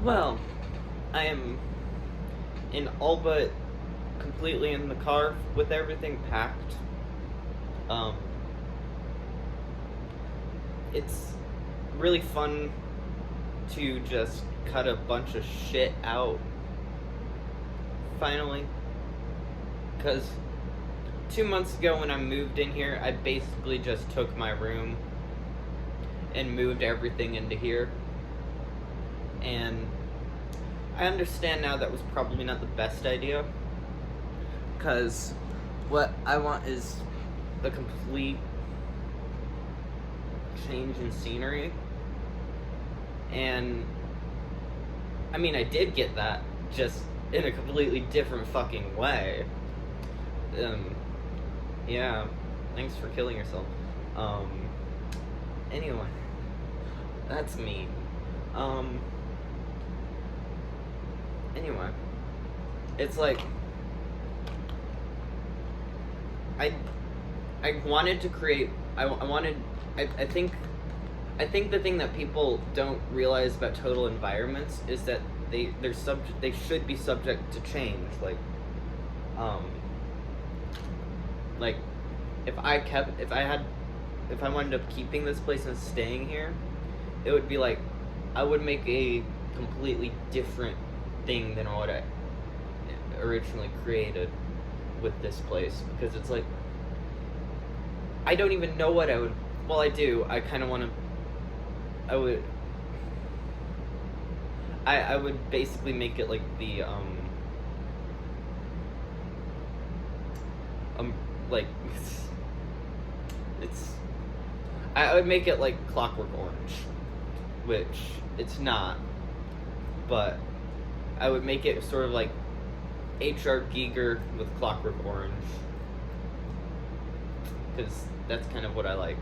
Well, I am in all but completely in the car with everything packed. Um, it's really fun to just cut a bunch of shit out finally. Because 2 months ago when I moved in here, I basically just took my room and moved everything into here. And I understand now that was probably not the best idea. Because what I want is a complete change in scenery. And I mean, I did get that, just in a completely different fucking way. Yeah, thanks for killing yourself. Anyway, that's mean. Anyway, it's like, I wanted to create, I think the thing that people don't realize about total environments is that they should be subject to change. Like if I wound up keeping this place and staying here, it would be like I would make a completely different thing than what I originally created with this place, because it's like I don't even know what I would. Well, I do. I kind of want to. I would basically make it like the like I would make it like Clockwork Orange, which it's not, but I would make it sort of like H.R. Giger with Clockwork Orange, because that's kind of what I like.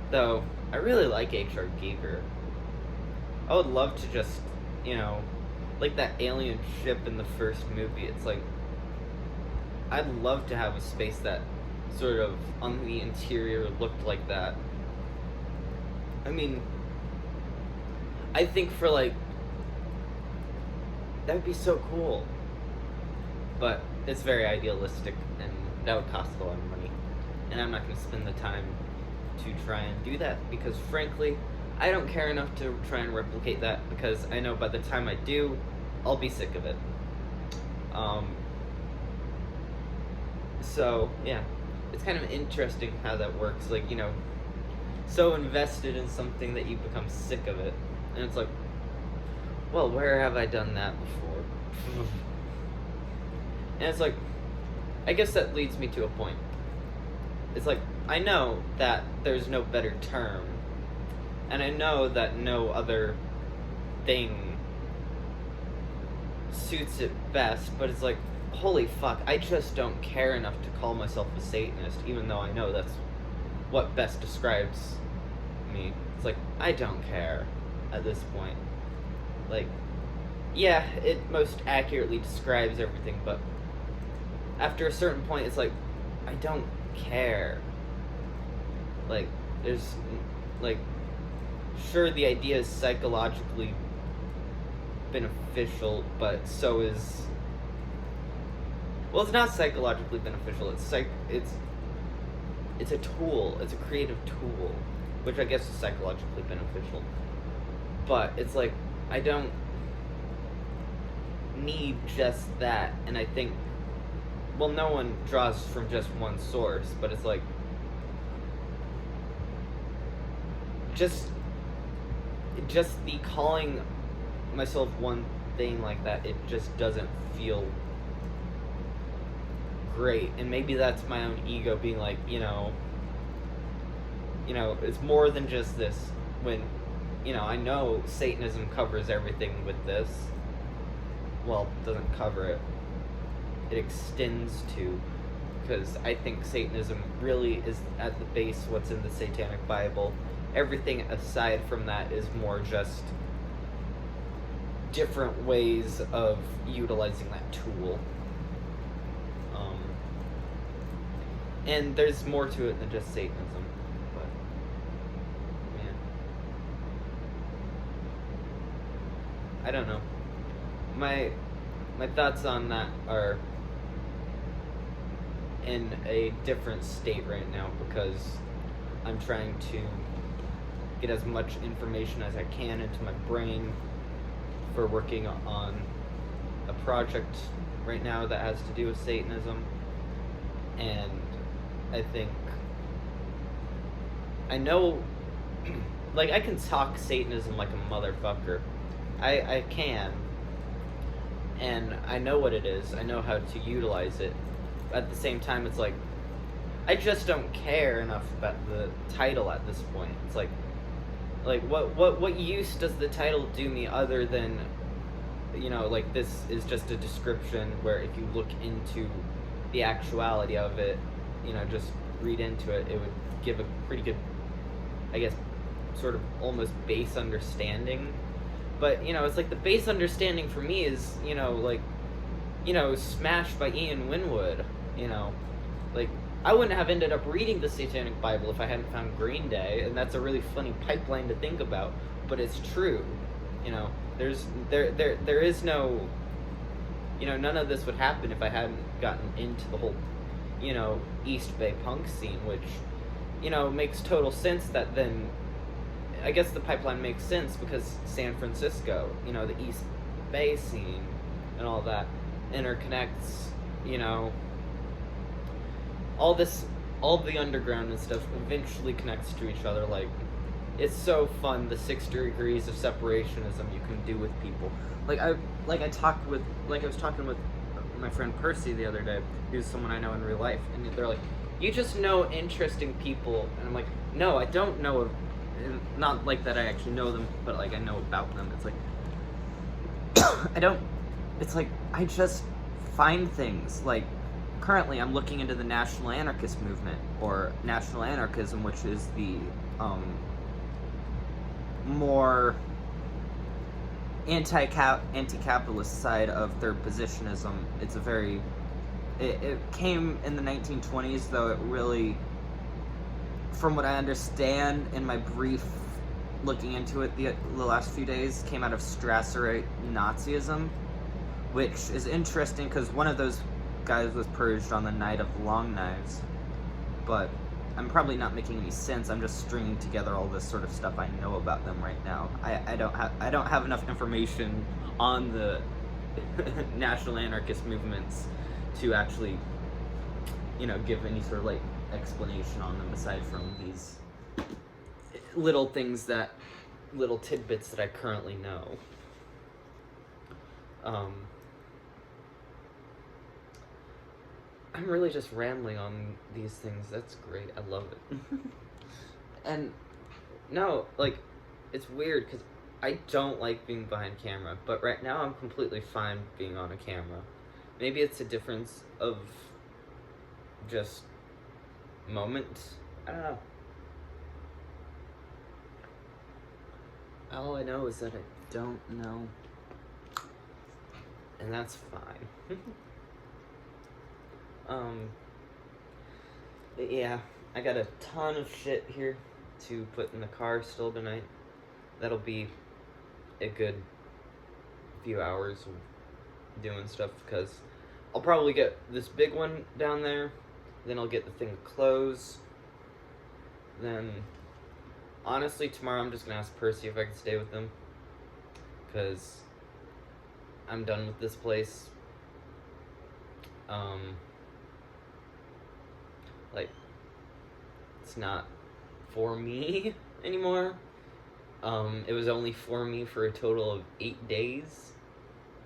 Though I really like H.R. Giger. I would love to just, like that alien ship in the first movie. It's like I'd love to have a space that sort of on the interior looked like that. I mean, I think for like that would be so cool. But it's very idealistic, and that would cost a lot of money. And I'm not going to spend the time to try and do that, because frankly, I don't care enough to try and replicate that, because I know by the time I do, I'll be sick of it. So, yeah. It's kind of interesting how that works. Like, so invested in something that you become sick of it. And it's like, well, where have I done that before? And it's like, I guess that leads me to a point. It's like, I know that there's no better term, and I know that no other thing suits it best, but it's like, holy fuck, I just don't care enough to call myself a Satanist, even though I know that's what best describes me. It's like, I don't care at this point. Like, yeah, it most accurately describes everything, but after a certain point, it's like, I don't care. Like, there's, like, sure, the idea is psychologically beneficial, but so is, well, it's not psychologically beneficial. It's a tool. It's a creative tool, which I guess is psychologically beneficial. But it's like, I don't need just that, and I think, well, no one draws from just one source, but it's like, just the calling myself one thing like that, it just doesn't feel great. And maybe that's my own ego being like, it's more than just this. When, I know Satanism covers everything with this. Well, doesn't cover it. It extends to, because I think Satanism really is at the base what's in the Satanic Bible. Everything aside from that is more just different ways of utilizing that tool. And there's more to it than just Satanism. But, man. I don't know. My thoughts on that are in a different state right now because I'm trying to get as much information as I can into my brain for working on a project right now that has to do with Satanism. And I think I know, like, I can talk Satanism like a motherfucker. I can. And I know what it is. I know how to utilize it. At the same time, it's like, I just don't care enough about the title at this point. It's like what use does the title do me other than, like, this is just a description where if you look into the actuality of it, just read into it, it would give a pretty good, I guess, sort of almost base understanding. But, it's like the base understanding for me is, Smash by Ian Winwood, Like, I wouldn't have ended up reading the Satanic Bible if I hadn't found Green Day, and that's a really funny pipeline to think about, but it's true. There is no, none of this would happen if I hadn't gotten into the whole, East Bay punk scene, which, makes total sense that then, I guess the pipeline makes sense because San Francisco, the East Bay scene and all that interconnects, all the underground and stuff eventually connects to each other. Like, it's so fun, the 6 degrees of separationism you can do with people. I was talking with my friend Percy the other day, who's someone I know in real life, and they're like, you just know interesting people, and I'm like, no, I don't know, not like that I actually know them, but like I know about them. It's like, I just find things. Like, currently I'm looking into the National Anarchist movement, or National Anarchism, which is the more anti-capitalist side of third positionism. It's a very, it came in the 1920s, though it really, from what I understand in my brief looking into it the last few days, came out of Strasserite Nazism, which is interesting because one of those guys was purged on the night of the Long Knives. But I'm probably not making any sense. I'm just stringing together all this sort of stuff I know about them right now. I don't have enough information on the national anarchist movements to actually, give any sort of like explanation on them aside from these little tidbits that I currently know. I'm really just rambling on these things. That's great. I love it. And no, like, it's weird because I don't like being behind camera, but right now I'm completely fine being on a camera. Maybe it's a difference of just moment. I don't know. All I know is that I don't know. And that's fine. But yeah, I got a ton of shit here to put in the car still tonight. That'll be a good few hours of doing stuff because I'll probably get this big one down there, then I'll get the thing to close. Then, honestly, tomorrow I'm just gonna ask Percy if I can stay with them because I'm done with this place. Like, it's not for me anymore. It was only for me for a total of 8 days.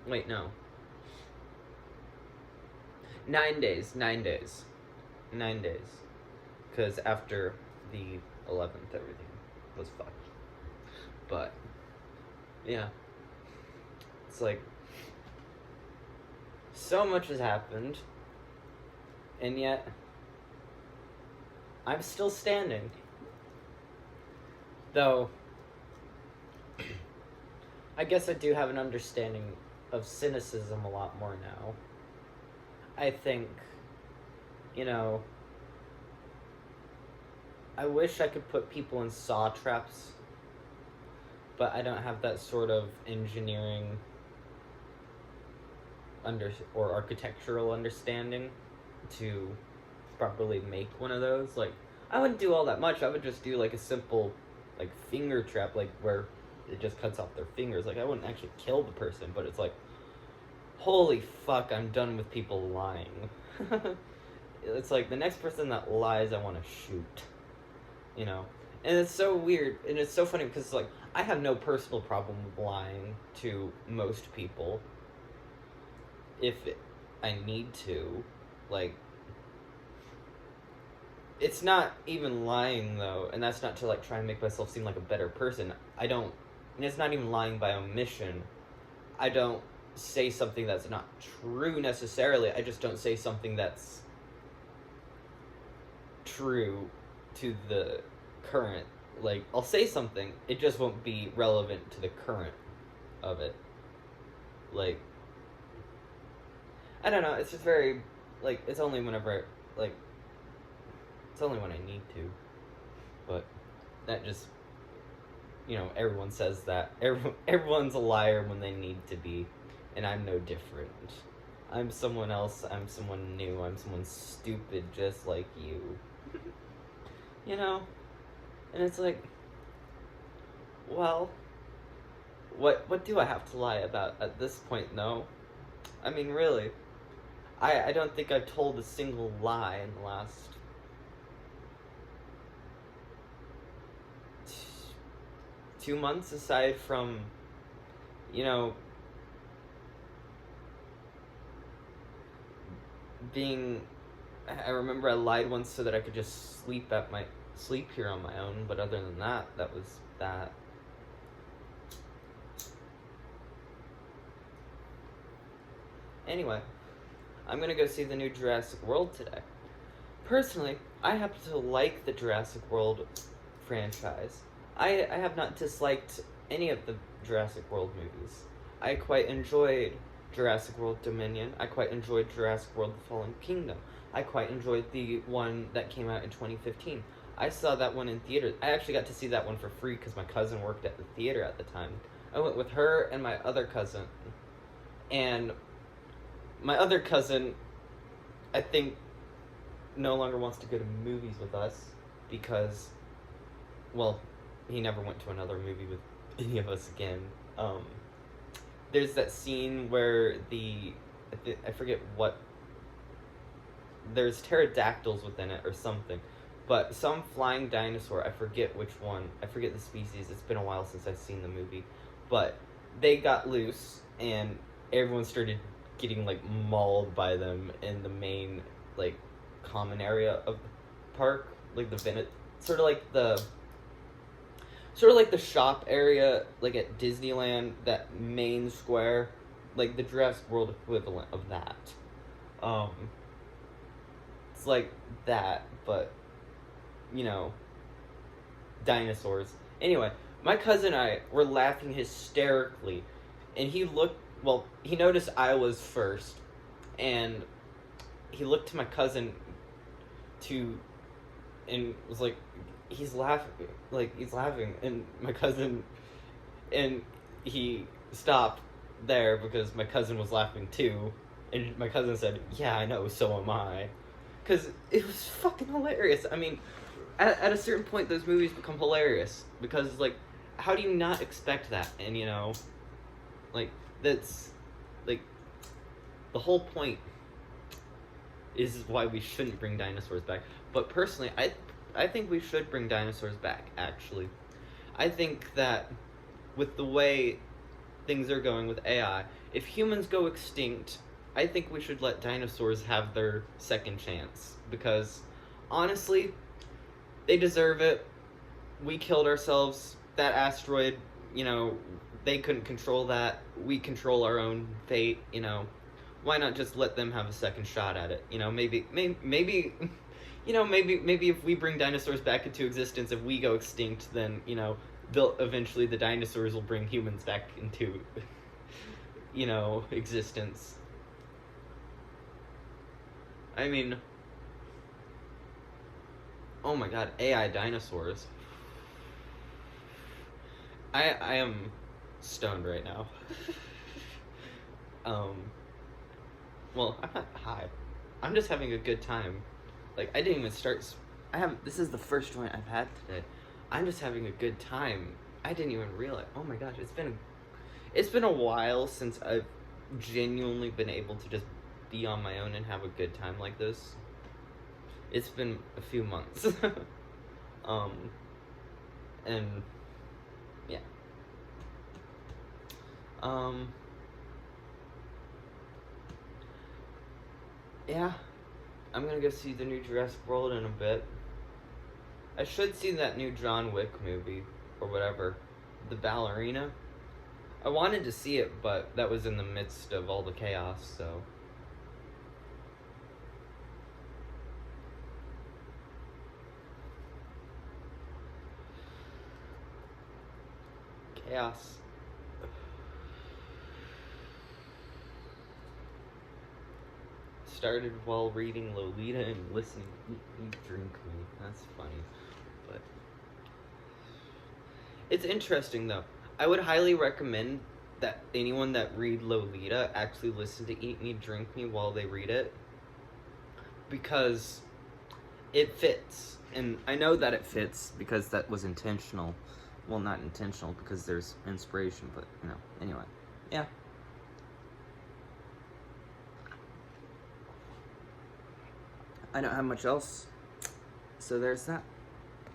Wait, no. 9 days. 9 days. 9 days. Because after the 11th, everything was fucked. But, yeah. It's like, so much has happened, and yet I'm still standing. Though, I guess I do have an understanding of cynicism a lot more now. I think, I wish I could put people in saw traps but I don't have that sort of engineering or architectural understanding to properly make one of those. Like, I wouldn't do all that much. I would just do like a simple like finger trap, like where it just cuts off their fingers. Like, I wouldn't actually kill the person, but it's like, holy fuck, I'm done with people lying. It's like, the next person that lies, I want to shoot. You know? And it's so weird, and it's so funny because it's like, I have no personal problem with lying to most people if I need to. Like, it's not even lying though, and that's not to like try and make myself seem like a better person. And it's not even lying by omission. I don't say something that's not true necessarily. I just don't say something that's true to the current. Like, I'll say something, it just won't be relevant to the current of it. Like, I don't know, it's just very, like, it's only whenever, like, it's only when I need to. But that just, you know, everyone says that. Everyone's a liar when they need to be, and I'm no different. I'm someone else, I'm someone new, I'm someone stupid just like you. You know? And it's like, well, what do I have to lie about at this point? No. I mean, really. I don't think I've told a single lie in the last 2 months, aside from, you know, I remember I lied once so that I could just sleep here on my own, but other than that, that was that. Anyway, I'm gonna go see the new Jurassic World today. Personally, I happen to like the Jurassic World franchise. I have not disliked any of the Jurassic World movies. I quite enjoyed Jurassic World Dominion. I quite enjoyed Jurassic World The Fallen Kingdom. I quite enjoyed the one that came out in 2015. I saw that one in theaters. I actually got to see that one for free because my cousin worked at the theater at the time. I went with her and my other cousin. And my other cousin, I think, no longer wants to go to movies with us because, well, he never went to another movie with any of us again. There's that scene where I forget what, there's pterodactyls within it or something, but some flying dinosaur, I forget which one, I forget the species, it's been a while since I've seen the movie, but they got loose and everyone started getting like mauled by them in the main like common area of the park, like the sort of like the shop area, like at Disneyland, that main square, like the Jurassic World equivalent of that. It's like that, but, you know, dinosaurs. Anyway, my cousin and I were laughing hysterically, and he noticed I was first, and he looked to my cousin and was like, he's laughing, and my cousin, and he stopped there because my cousin was laughing too, and my cousin said, yeah, I know, so am I, because it was fucking hilarious. I mean, at a certain point, those movies become hilarious, because, like, how do you not expect that? And, you know, like, that's, like, the whole point is why we shouldn't bring dinosaurs back. But personally, I think we should bring dinosaurs back, actually. I think that with the way things are going with AI, if humans go extinct, I think we should let dinosaurs have their second chance. Because, honestly, they deserve it. We killed ourselves. That asteroid, you know, they couldn't control that. We control our own fate, you know. Why not just let them have a second shot at it? You know, maybe you know, maybe if we bring dinosaurs back into existence, if we go extinct, then, you know, eventually the dinosaurs will bring humans back into, you know, existence. I mean, oh my god, AI dinosaurs. I am stoned right now. Well, I'm not high. I'm just having a good time. Like, I didn't even start. This is the first joint I've had today. I'm just having a good time. I didn't even realize. Oh my gosh, it's been a while since I've genuinely been able to just be on my own and have a good time like this. It's been a few months. And yeah. Yeah. I'm gonna go see the new Jurassic World in a bit. I should see that new John Wick movie, or whatever. The Ballerina. I wanted to see it, but that was in the midst of all the chaos, so. Chaos. Started while reading Lolita and listening to Eat Me, Drink Me. That's funny. But it's interesting, though. I would highly recommend that anyone that read Lolita actually listen to Eat Me, Drink Me while they read it. Because it fits. And I know that it fits because that was intentional. Well, not intentional because there's inspiration, but, anyway. Yeah. I don't have much else. So there's that.